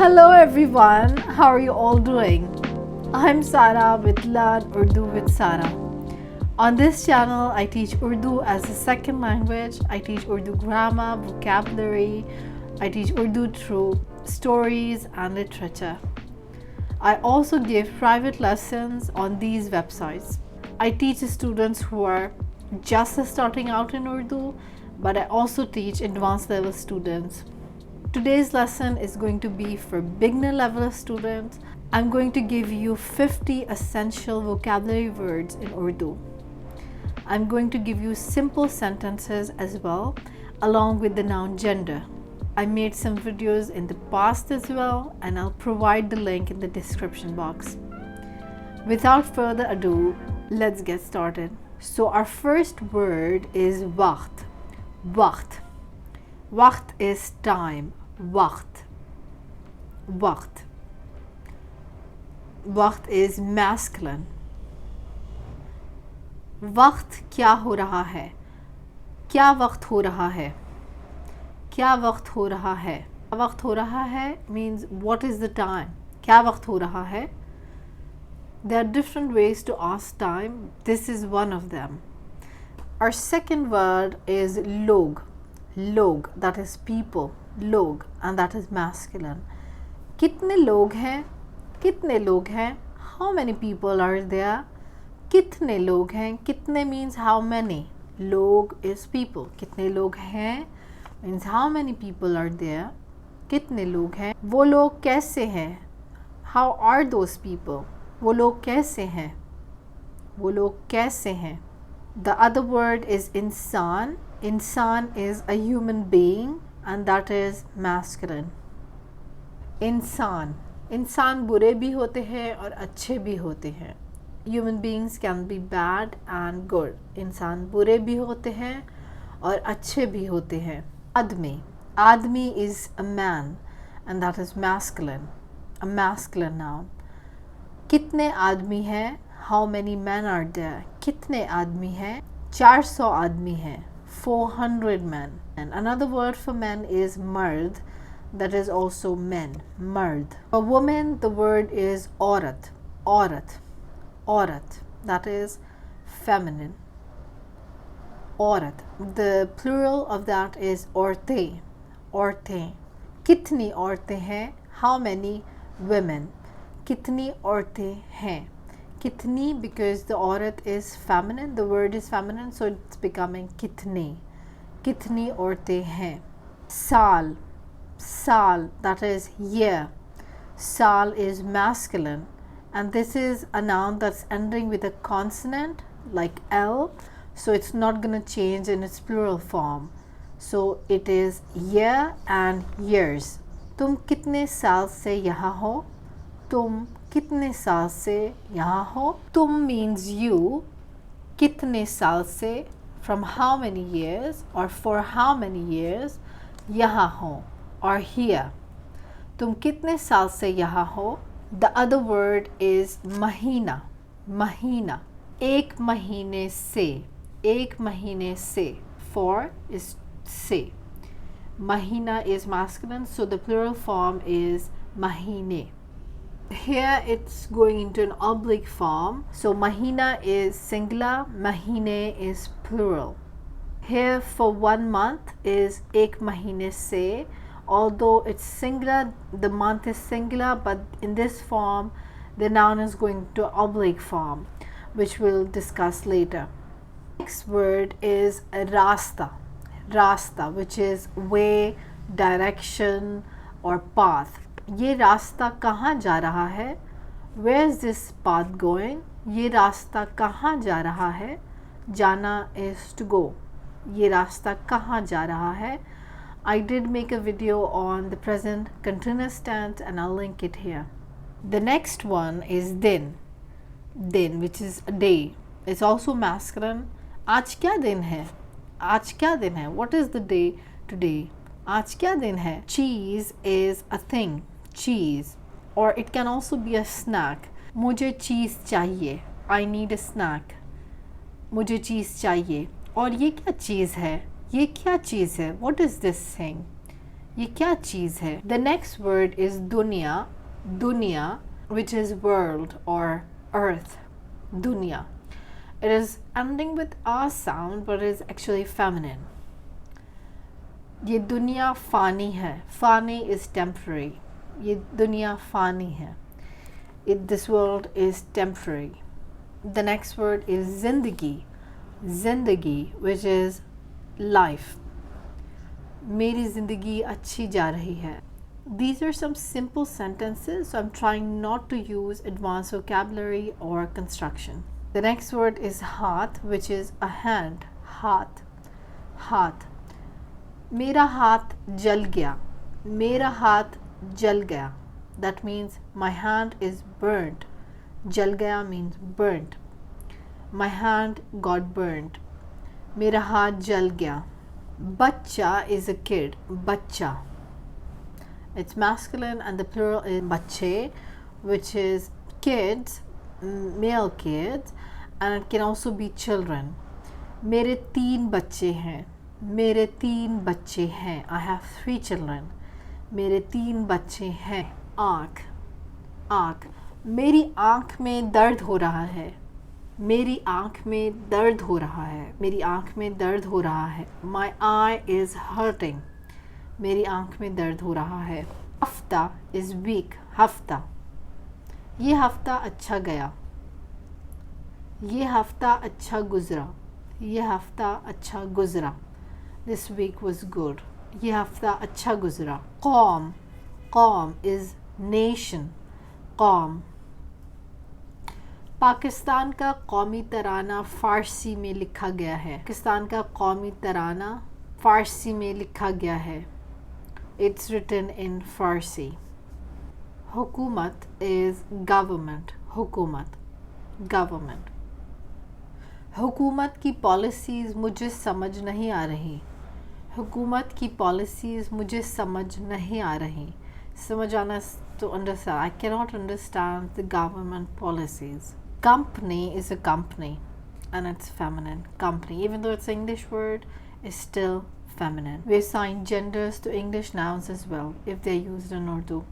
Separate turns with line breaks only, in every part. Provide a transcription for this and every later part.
Hello everyone, how are you all doing? I'm Sara with Learn Urdu with Sara. On this channel, I teach Urdu as a second language. I teach Urdu grammar, vocabulary. I teach Urdu through stories and literature. I also give private lessons on these websites. I teach students who are just starting out in Urdu, but I also teach advanced level students. Today's lesson is going to be for beginner level students. I'm going to give you 50 essential vocabulary words in Urdu. I'm going to give you simple sentences as well, along with the noun gender. I made some videos in the past as well, and I'll provide the link in the description box. Without further ado, let's get started. So our first word is waqt. Waqt. Waqt is time. Waqt. Waqt. Waqt is masculine. वक्त क्या हो रहा है? क्या वक्त हो रहा है? क्या वक्त हो रहा है? क्या वक्त हो रहा है means what is the time? क्या वक्त हो रहा है? There are different ways to ask time. This is one of them. Our second word is log. Log, that is people. Log, and that is masculine. कितने लोग हैं? कितने लोग हैं? How many people are there? कितने लोग हैं? कितने means how many. लोग is people. कितने लोग हैं means how many people are there. कितने लोग हैं? वो लोग कैसे हैं? How are those people? वो लोग कैसे हैं? वो लोग कैसे हैं? The other word is insan. Insan is a human being, and that is masculine. इंसान. इंसान बुरे भी होते हैं और अच्छे भी होते हैं. Human beings can be bad and good. इंसान बुरे भी होते हैं और अच्छे भी होते हैं. आदमी. आदमी is a man, and that is masculine. A masculine noun. कितने आदमी हैं? How many men are there? कितने आदमी हैं? 400 आदमी हैं. 400 men. And another word for men is mard, that is also men. Mard. A woman, the word is aurat. Aurat. Aurat, that is feminine. Aurat. The plural of that is औरतें. औरतें. कितनी औरतें हैं? How many women? कितनी औरतें हैं? कितनी, because the औरत is feminine, the word is feminine, so it's becoming कितनी. कितनी औरतें हैं? साल. Saal, that is year. Saal is masculine, and this is a noun that's ending with a consonant like L, so it's not going to change in its plural form. So it is year and years. तुम कितने साल से यहाँ हो? तुम कितने साल से यहाँ हो? तुम means you. कितने साल से from how many years or for how many years. यहाँ हो or here. तुम कितने साल से यहाँ हो? The other word is महीना. महीना. एक महीने से. एक महीने से. For is से. Mahina is masculine, so the plural form is mahine. Here it's going into an oblique form, so mahina is singular, mahine is plural. Here for 1 month is ek mahine se. Although it's singular, the month is singular, but in this form the noun is going to oblique form, which we'll discuss later. Next word is rasta. Rasta, which is way, direction or path. ये रास्ता कहाँ जा रहा है? Where is this path going? ये रास्ता कहाँ जा रहा है? जाना is to go. ये रास्ता कहाँ जा रहा है? I did make a video on the present continuous tense, and I'll link it here. The next one is din. Din, which is a day. It's also masculine. आज क्या दिन है? आज क्या दिन है? What is the day today? आज क्या दिन है? Cheese is a thing. Cheese. Or it can also be a snack. मुझे चीज़ चाहिए. I need a snack. मुझे चीज़ चाहिए. और ये क्या चीज़ है? ये क्या चीज़ है? What is this thing? ये क्या चीज़ है? The next word is dunya, dunya, which is world or earth. Dunya. It is ending with a sound, but is actually feminine. ये दुनिया फ़ानी है. फ़ानी is temporary. ये दुनिया फ़ानी है. This world is temporary. The next word is zindagi. Zindagi, which is life. मेरी ज़िंदगी अच्छी जा रही है. These are some simple sentences, so I'm trying not to use advanced vocabulary or construction. The next word is हाथ, which is a hand. हाथ, हाथ. मेरा हाथ जल गया. मेरा हाथ जल गया. That means my hand is burnt. जल गया means burnt. My hand got burnt. मेरा हाथ जल गया. Bachcha is a kid. Bachcha. It's masculine and the plural is bachche, which is kids, male kids, and it can also be children. मेरे 3 बच्चे हैं. मेरे 3 बच्चे हैं. I have 3 children. मेरे 3 बच्चे हैं. आँख, आँख. मेरी आँख में दर्द हो रहा है. मेरी आँख में दर्द हो रहा है. मेरी आँख में दर्द हो रहा है. My eye is hurting. मेरी आँख में दर्द हो रहा है. हफ्ता is week. हफ्ता. ये हफ्ता अच्छा गया. ये हफ्ता अच्छा गुज़रा. ये हफ्ता अच्छा गुज़रा. This week was good. ये हफ्ता अच्छा गुज़रा. कौम, कौम is nation. कौम. पाकिस्तान का कौमी तराना फ़ारसी में लिखा गया है. पाकिस्तान का कौमी तराना फ़ारसी में लिखा गया है. It's written in Farsi. हुकूमत is government. हुकूमत, government. हुकूमत की पॉलिसीज़ मुझे समझ नहीं आ रही. हुकूमत की पॉलिसीज़ मुझे समझ नहीं आ रही. समझ आना to understand. I cannot understand the government policies. Company is a company and it's feminine. Company, even though it's an English word, is still feminine. We assign genders to English nouns as well if they're used in Urdu.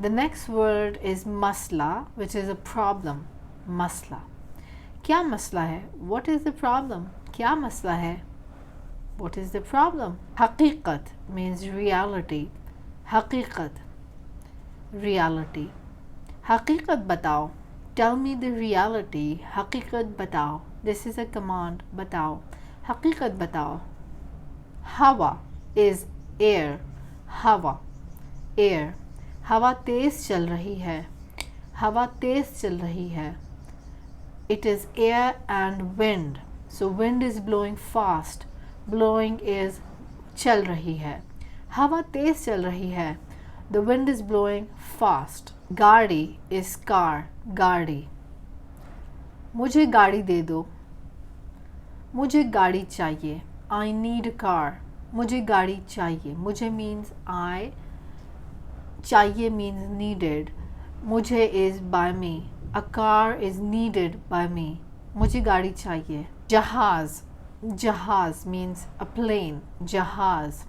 The next word is masla, which is a problem. Masla. क्या मसला है? What is the problem? क्या मसला है? What is the problem? हकीकत means reality. हकीकत, reality. हकीकत बताओ. Tell me the reality. हकीकत बताओ. This is a command. बताओ. हकीकत बताओ. हवा is air. हवा, air. हवा तेज़ चल रही है. हवा तेज़ चल रही है. It is air and wind. So wind is blowing fast. Blowing is चल रही है. हवा तेज़ चल रही है. The wind is blowing fast. गाड़ी is car. गाड़ी. मुझे गाड़ी दे दो. मुझे गाड़ी चाहिए. I need a car. मुझे गाड़ी चाहिए. मुझे means I. चाहिए means needed. मुझे is by me. A car is needed by me. मुझे गाड़ी चाहिए. जहाज़. जहाज़ means a plane. जहाज़.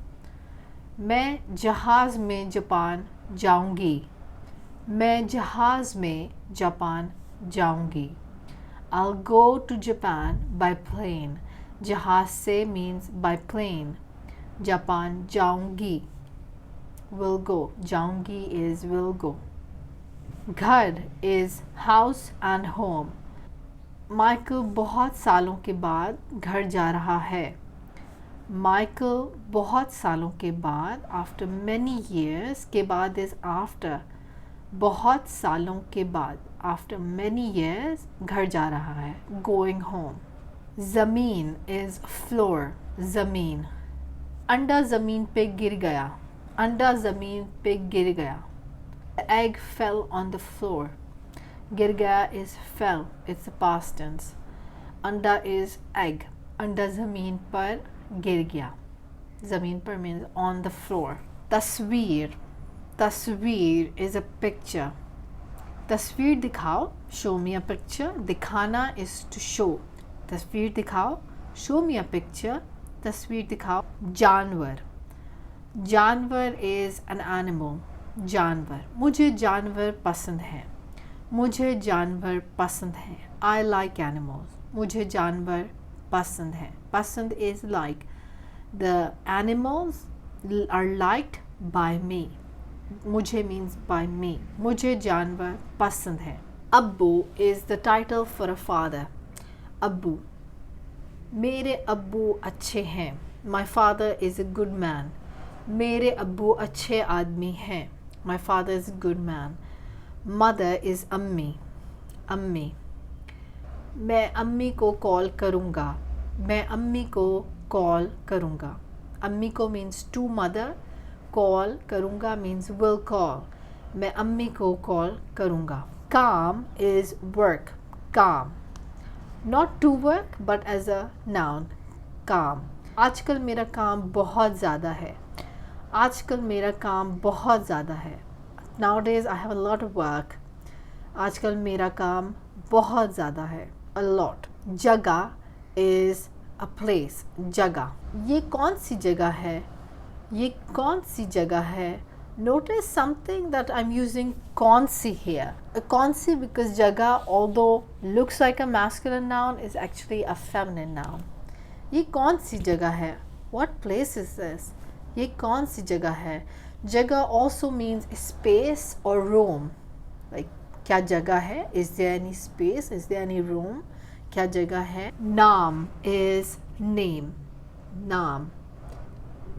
मैं जहाज़ में जापान जाऊंगी. मैं जहाज़ में जापान जाऊंगी. I'll go to Japan by plane. जहाज़ से means by plane. जापान जाऊंगी. Will go. जाऊंगी is will go. घर is house and home. Michael बहुत सालों के बाद घर जा रहा है. माइकल बहुत सालों के बाद, after many years, के बाद is after. बहुत सालों के बाद, after many years, घर जा रहा है. Going home. ज़मीन is floor. ज़मीन. अंडा ज़मीन पे गिर गया. अंडा ज़मीन पे गिर गया. The egg fell on the floor. गिर गया is fell. It's a past tense. अंडा is egg. अंडा ज़मीन पर गिर गया. ज़मीन पर means on the floor. तस्वीर. तस्वीर is a picture. तस्वीर दिखाओ. Show me a picture. दिखाना is to show. तस्वीर दिखाओ. Show me a picture. तस्वीर दिखाओ. जानवर. जानवर is an animal. जानवर, मुझे जानवर पसंद हैं. मुझे जानवर पसंद हैं. I like animals. मुझे जानवर पसंद हैं. पसंद is like. The animals are liked by me. मुझे means by me. मुझे जानवर पसंद हैं. अब्बू is the title for a father. अब्बू, मेरे अब्बू अच्छे हैं. My father is a good man. मेरे अब्बू अच्छे आदमी हैं. My father is a good man. Mother is अम्मी. अम्मी, मैं अम्मी को कॉल करूँगा. मैं अम्मी को कॉल करूँगा. अम्मी को means to mother. कॉल करूँगा means will call. मैं अम्मी को कॉल करूँगा. काम is work. काम, not to work but as a noun. काम, आजकल मेरा काम बहुत ज़्यादा है. आजकल मेरा काम बहुत ज़्यादा है. Nowadays I have a lot of work. आजकल मेरा काम बहुत ज़्यादा है. A lot. जगह is a place. जगह, ये कौन सी जगह है. ये कौन सी जगह है. Notice something that I'm using कौन सी here. कौन सी because जगह although looks like a masculine noun is actually a feminine noun. ये कौन सी जगह है. What place is this. ये कौन सी जगह है. जगह also means space or room. Like क्या जगह है. Is there any space? Is there any room? क्या जगह है. नाम is name. नाम,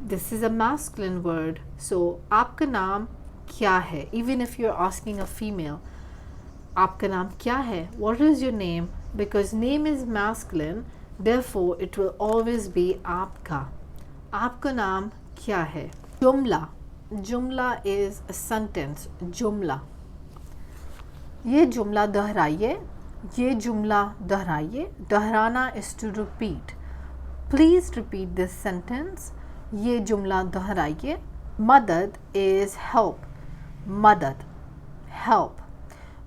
this is a masculine word. So आपका नाम क्या है. Even if you're asking a female, आपका नाम क्या है. What is your name? Because name is masculine, therefore it will always be आपका. आपका नाम क्या है. जुमला, जुमला is a sentence. जुमला, ये जुमला दोहराइए. ये जुमला दोहराइए. दोहराना is to repeat. Please repeat this sentence. ये जुमला दोहराइए. मदद is help. मदद, help.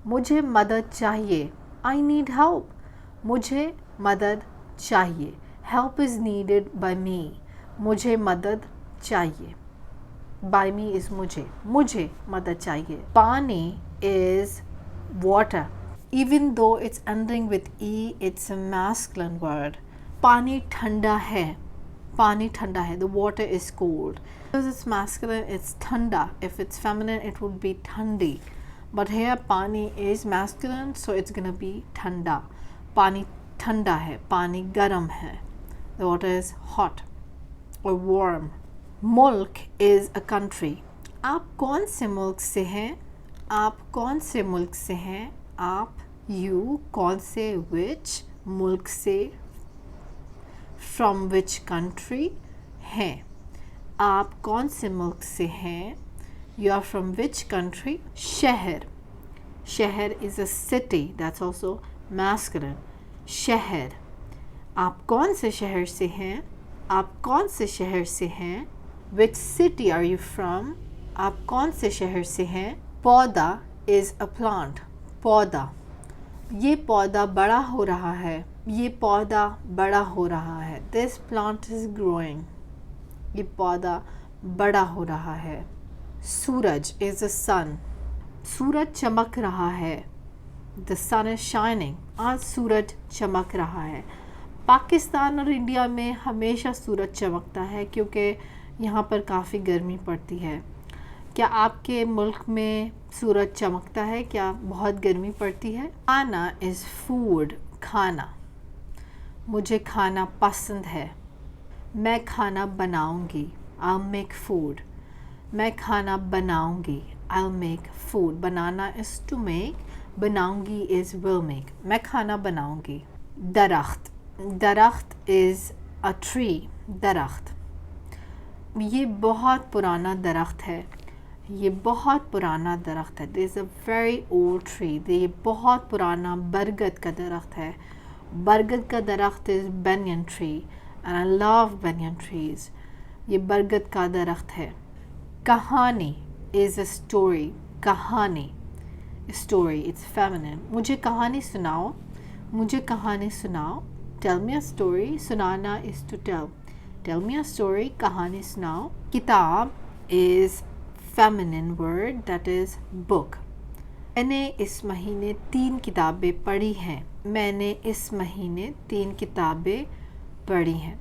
मुझे मदद चाहिए. I need help. मुझे मदद चाहिए. Help is needed by me. मुझे मदद चाहिए. By me is मुझे मदद चाहिए. पानी is water. Even though it's ending with E, it's a masculine word. पानी ठंडा है. पानी ठंडा है. The water is cold. Because it's masculine, it's ठंडा. If it's feminine, it would be ठंडी. But here पानी is masculine, so it's gonna be ठंडा. पानी ठंडा है. पानी गर्म है. The water is hot or warm. मुल्क is a country. आप कौन से मुल्क से हैं. आप कौन से मुल्क से हैं. आप, you, कौन से, which, मुल्क से, from which country, हैं. आप कौन से मुल्क से हैं. You are from which country. शहर, शहर is a city. That's also masculine. शहर, आप कौन से शहर से हैं. आप कौन से शहर से हैं. Which city are you from. आप कौन से शहर से हैं. पौधा is a plant. पौधा, ये पौधा बड़ा हो रहा है. ये पौधा बड़ा हो रहा है. This plant is growing. ये पौधा बड़ा हो रहा है. सूरज is the sun. सूरज चमक रहा है. The sun is shining. आज सूरज चमक रहा है. पाकिस्तान और इंडिया में हमेशा सूरज चमकता है क्योंकि यहाँ पर काफ़ी गर्मी पड़ती है. क्या आपके मुल्क में सूरज चमकता है. क्या बहुत गर्मी पड़ती है. खाना is food. खाना, मुझे खाना पसंद है. मैं खाना बनाऊंगी. I'll make food. मैं खाना बनाऊंगी. I'll make food. Banana is to make. बनाऊंगी is will make. मैं खाना बनाऊंगी. दरख्त, दरख्त is a tree. दरख्त, ये बहुत पुराना दरख्त है. ये बहुत पुराना दरख्त है. This is a very old tree. ये बहुत पुराना बरगद का दरख्त है. बरगद का दरख्त is banyan tree and I love banyan trees. ये बरगद का दरख्त है. कहानी is a story. कहानी, story, it's feminine. मुझे कहानी सुनाओ. मुझे कहानी सुनाओ. Tell me a story. सुनाना is to tell. Tell me a story. कहानी सुनाओ. किताब is feminine word, that is book. मैंने इस महीने 3 किताबें पढ़ी हैं. मैंने इस महीने 3 किताबें पढ़ी हैं.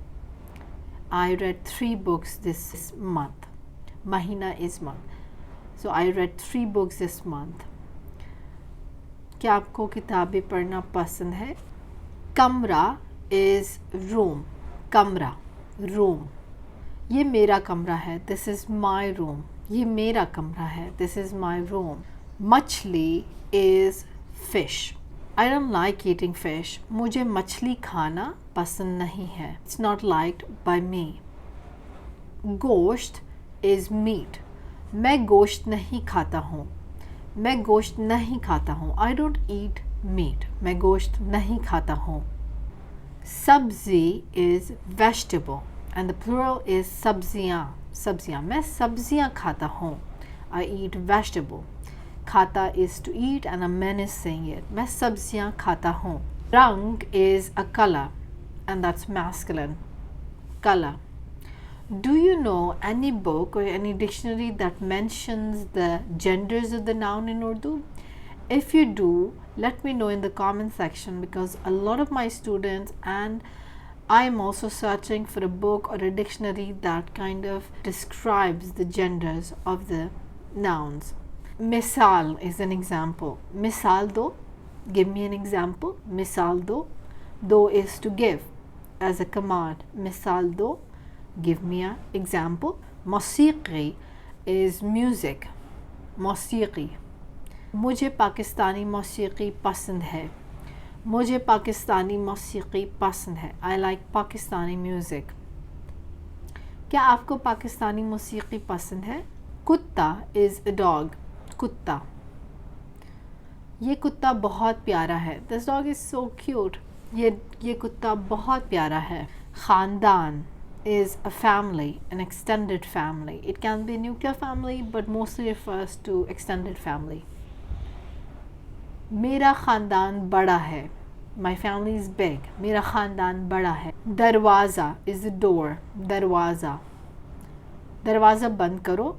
I read 3 books this month. महीना is month. So I read 3 books this month. क्या आपको किताबें पढ़ना पसंद है? कमरा is room. कमरा, room. ये मेरा कमरा है. This is my room. ये मेरा कमरा है. This is my room. मछली is fish. I don't like eating fish. मुझे मछली खाना पसंद नहीं है. It's not liked by me. गोश्त is meat. मैं गोश्त नहीं खाता हूँ. मैं गोश्त नहीं खाता हूँ. I don't eat meat. मैं गोश्त नहीं खाता हूँ. सब्ज़ी is vegetable and the plural is सब्ज़ियाँ. सब्ज़ियाँ. मैं सब्ज़ियाँ खाता हूँ. I eat vegetable. खाता is to eat and a man is saying it. मैं सब्ज़ियाँ खाता हूँ. रंग is a color and that's masculine. Color. Do you know any book or any dictionary that mentions the genders of the noun in Urdu? If you do, let me know in the comment section, because a lot of my students and I am also searching for a book or a dictionary that kind of describes the genders of the nouns. Misal is an example. Misal do, give me an example. Misal do. Do is to give as a command. Misal do, give me an example. Musiqi is music. Musiqi. मुझे पाकिस्तानी मौसीकी पसंद है. मुझे पाकिस्तानी मौसीकी पसंद है. I like Pakistani music. क्या आपको पाकिस्तानी मौसीकी पसंद है? कुत्ता is a dog. कुत्ता. ये कुत्ता बहुत प्यारा है. This dog is so cute. ये कुत्ता बहुत प्यारा है. ख़ानदान is a family, an extended family. It can be a nuclear family but mostly refers to extended family. मेरा ख़ानदान बड़ा है. My family is big. मेरा ख़ानदान बड़ा है. दरवाज़ा is the door. दरवाज़ा. दरवाज़ा बंद करो.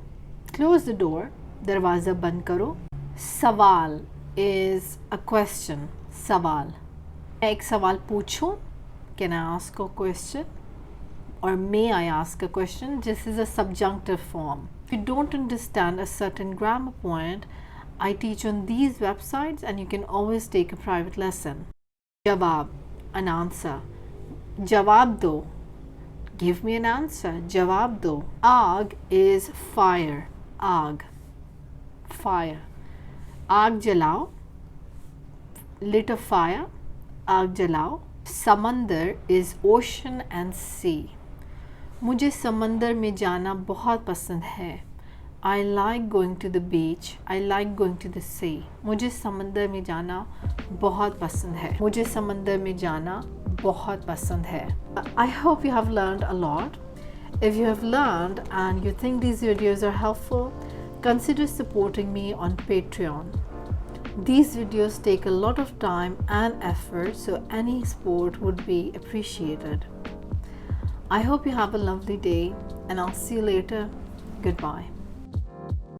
Close the door. दरवाज़ा बंद करो. सवाल is a question. सवाल. मैं एक सवाल पूछूं? Can I ask a question? Or may I ask a question? This is a subjunctive form. If you don't understand a certain grammar point, I teach on these websites and you can always take a private lesson. Jawab, an answer. Jawab do, give me an answer. Jawab do. Aag is fire. Aag, fire. Aag jalao, lit a fire. Aag jalao. Samandar is ocean and sea. मुझे समंदर में जाना बहुत पसंद है. I like going to the beach. I like going to the sea. मुझे समंदर में जाना बहुत पसंद है. मुझे समंदर में जाना बहुत पसंद है. I hope you have learned a lot. If you have learned and you think these videos are helpful, consider supporting me on Patreon. These videos take a lot of time and effort, so any support would be appreciated. I hope you have a lovely day and I'll see you later. Goodbye.